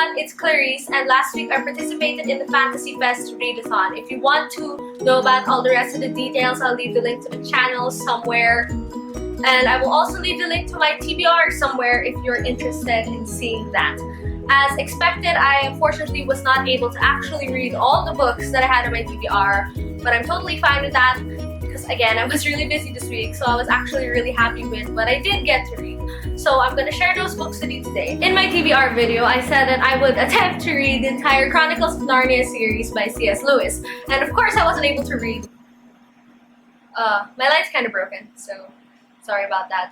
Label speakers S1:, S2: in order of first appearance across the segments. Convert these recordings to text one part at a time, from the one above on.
S1: everyone, it's Clarice, and last week I participated in the Fantasy Fest readathon. If you want to know about all the rest of the details, I'll leave the link to the channel somewhere. And I will also leave the link to my TBR somewhere if you're interested in seeing that. As expected, I unfortunately was not able to actually read all the books that I had on my TBR, but I'm totally fine with that because again, I was really busy this week, so I was actually really happy with what I did get to read. So I'm going to share those books with you today. In my TBR video, I said that I would attempt to read the entire Chronicles of Narnia series by C.S. Lewis. And of course, I wasn't able to read. My light's kind of broken, so sorry about that.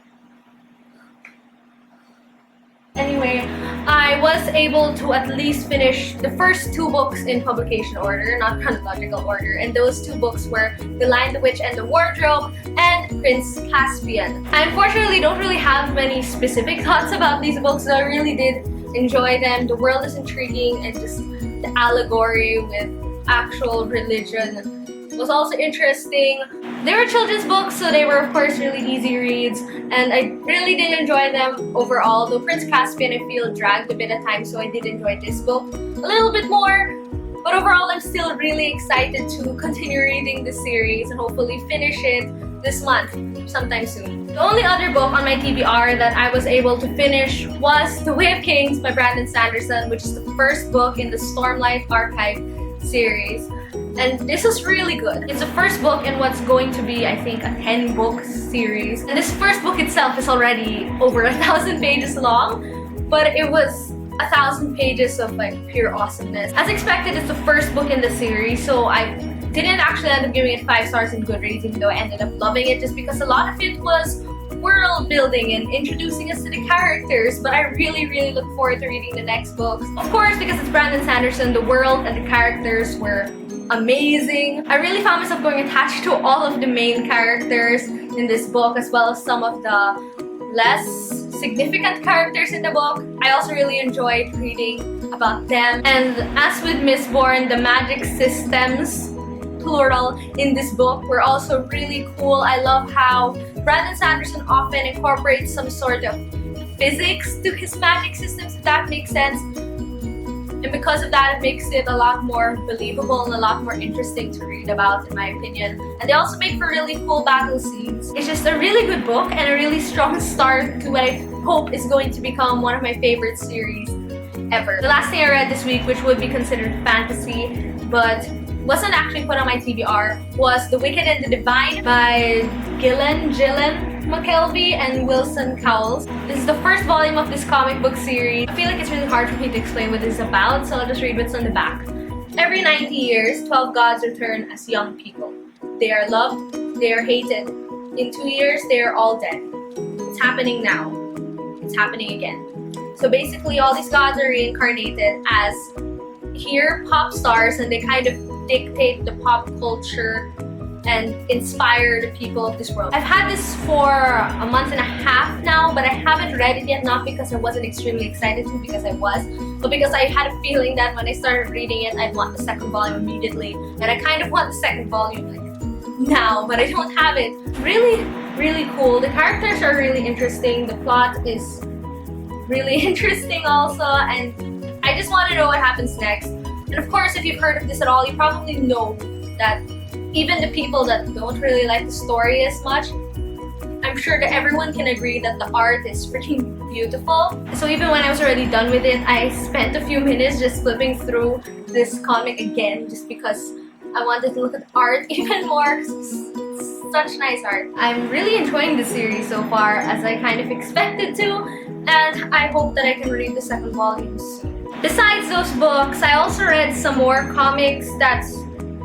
S1: Anyway, I was able to at least finish the first two books in publication order, not chronological order, and those two books were The Lion, the Witch, and the Wardrobe and Prince Caspian. I unfortunately don't really have many specific thoughts about these books, so I really did enjoy them. The world is intriguing, and just the allegory with actual religion was also interesting. They were children's books, so they were of course really easy reads, and I really did enjoy them overall. Though Prince Caspian I feel dragged a bit at times, so I did enjoy this book a little bit more. But overall, I'm still really excited to continue reading the series and hopefully finish it this month, sometime soon. The only other book on my TBR that I was able to finish was The Way of Kings by Brandon Sanderson, which is the first book in the Stormlight Archive series. And this is really good. It's the first book in what's going to be, I think, a 10-book series. And this first book itself is already over 1,000 pages long, but it was 1,000 pages of like pure awesomeness. As expected, it's the first book in the series, so I didn't actually end up giving it 5 stars in Goodreads, even though I ended up loving it just because a lot of it was world building and introducing us to the characters. But I really look forward to reading the next books. Of course, because it's Brandon Sanderson, the world and the characters were amazing. I really found myself going attached to all of the main characters in this book, as well as some of the less significant characters in the book. I also really enjoyed reading about them. And as with Mistborn, the magic systems, plural, in this book were also really cool. I love how Brandon Sanderson often incorporates some sort of physics to his magic systems, if that makes sense. And because of that, it makes it a lot more believable and a lot more interesting to read about, in my opinion. And they also make for really cool battle scenes. It's just a really good book and a really strong start to what I hope is going to become one of my favorite series ever. The last thing I read this week, which would be considered fantasy, but wasn't actually put on my TBR, was The Wicked and the Divine by Gillen McKelvey and Wilson Cowles. This is the first volume of this comic book series. I feel like it's really hard for me to explain what this is about, so I'll just read what's on the back. Every 90 years, 12 gods return as young people. They are loved, they are hated. In 2 years, they are all dead. It's happening now. It's happening again. So basically, all these gods are reincarnated as here pop stars, and they kind of dictate the pop culture and inspire the people of this world. I've had this for a month and a half now, but I haven't read it yet, not because I wasn't extremely excited to, because I was, but because I had a feeling that when I started reading it, I'd want the second volume immediately. And I kind of want the second volume like now, but I don't have it. Really cool. The characters are really interesting. The plot is really interesting also, and I just want to know what happens next. And of course, if you've heard of this at all, you probably know that even the people that don't really like the story as much, I'm sure that everyone can agree that the art is freaking beautiful. So even when I was already done with it, I spent a few minutes just flipping through this comic again, just because I wanted to look at the art even more. Such nice art. I'm really enjoying the series so far, as I kind of expected to, and I hope that I can read the second volume soon. Besides those books, I also read some more comics that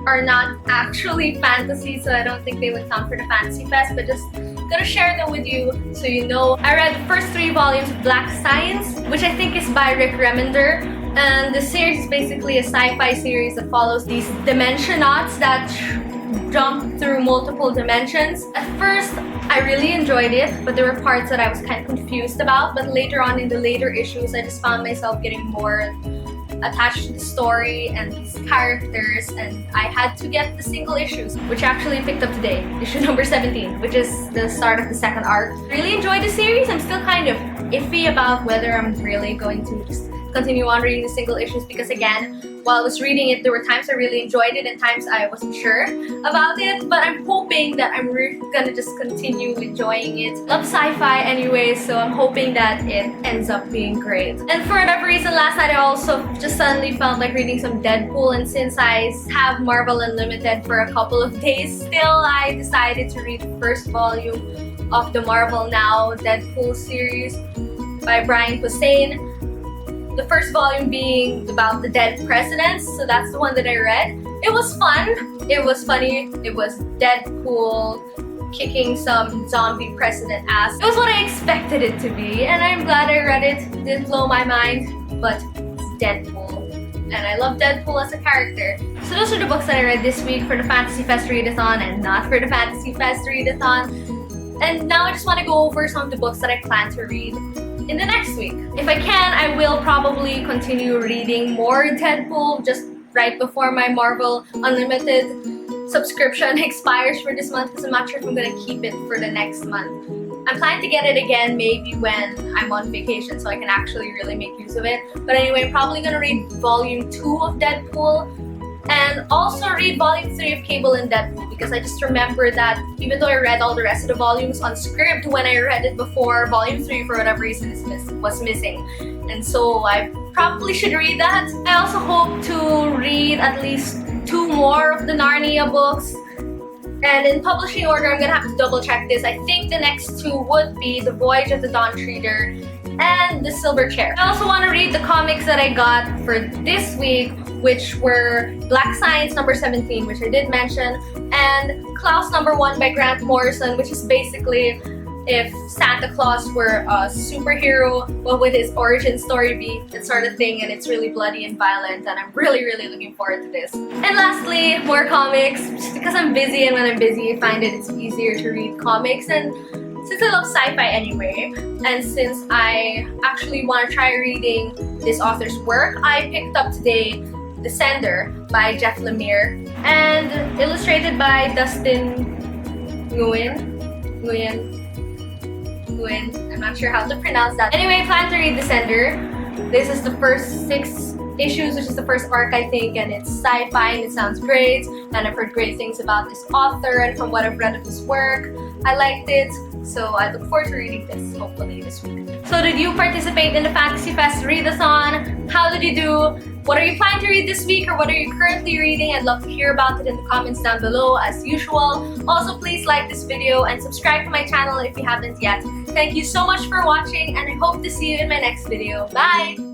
S1: are not actually fantasy, so I don't think they would count for the Fantasy Fest, but just gonna share them with you so you know. I read the first 3 volumes of Black Science, which I think is by Rick Remender, and the series is basically a sci-fi series that follows these dimensionauts that jump through multiple dimensions. At first, I really enjoyed it, but there were parts that I was kind of confused about, but later on in the later issues, I just found myself getting more attached to the story and these characters, and I had to get the single issues, which I actually picked up today, issue number 17, which is the start of the second arc. Really enjoyed the series. I'm still kind of iffy about whether I'm really going to just continue on reading the single issues because again, while I was reading it, there were times I really enjoyed it and times I wasn't sure about it. But I'm hoping that I'm gonna just continue enjoying it. Love sci-fi anyway, so I'm hoping that it ends up being great. And for whatever reason, last night I also just suddenly felt like reading some Deadpool, and since I have Marvel Unlimited for a couple of days still, I decided to read the first volume of the Marvel Now Deadpool series by Brian Posehn. The first volume being about the dead presidents, so that's the one that I read. It was fun, it was funny, it was Deadpool kicking some zombie president ass. It was what I expected it to be, and I'm glad I read it. It didn't blow my mind, but it's Deadpool. And I love Deadpool as a character. So those are the books that I read this week for the Fantasy Fest Readathon and not for the Fantasy Fest Readathon. And now I just want to go over some of the books that I plan to read in the next week. If I can, I will probably continue reading more Deadpool just right before my Marvel Unlimited subscription expires for this month because I'm not sure if I'm gonna keep it for the next month. I'm planning to get it again maybe when I'm on vacation so I can actually really make use of it. But anyway, I'm probably gonna read volume 2 of Deadpool and also read volume 3 of Cable and Deadpool because I just remember that even though I read all the rest of the volumes on script when I read it before, volume 3 for whatever reason was missing. And so I probably should read that. I also hope to read at least 2 more of the Narnia books. And in publishing order, I'm gonna have to double check this. I think the next 2 would be The Voyage of the Dawn Treader and The Silver Chair. I also want to read the comics that I got for this week, which were Black Science number 17, which I did mention, and Klaus number 1 by Grant Morrison, which is basically if Santa Claus were a superhero, what would his origin story be, that sort of thing, and it's really bloody and violent, and I'm really looking forward to this. And lastly, more comics, just because I'm busy, and when I'm busy, I find it's easier to read comics, and since I love sci-fi anyway, and since I actually want to try reading this author's work, I picked up today Descender by Jeff Lemire and illustrated by Dustin Nguyen. I'm not sure how to pronounce that. Anyway, I plan to read Descender. This is the first 6 issues, which is the first arc, I think, and it's sci-fi and it sounds great. And I've heard great things about this author, and from what I've read of his work, I liked it. So I look forward to reading this, hopefully this week. So did you participate in the Fantasy Fest Readathon? How did you do? What are you planning to read this week, or what are you currently reading? I'd love to hear about it in the comments down below as usual. Also, please like this video and subscribe to my channel if you haven't yet. Thank you so much for watching, and I hope to see you in my next video. Bye!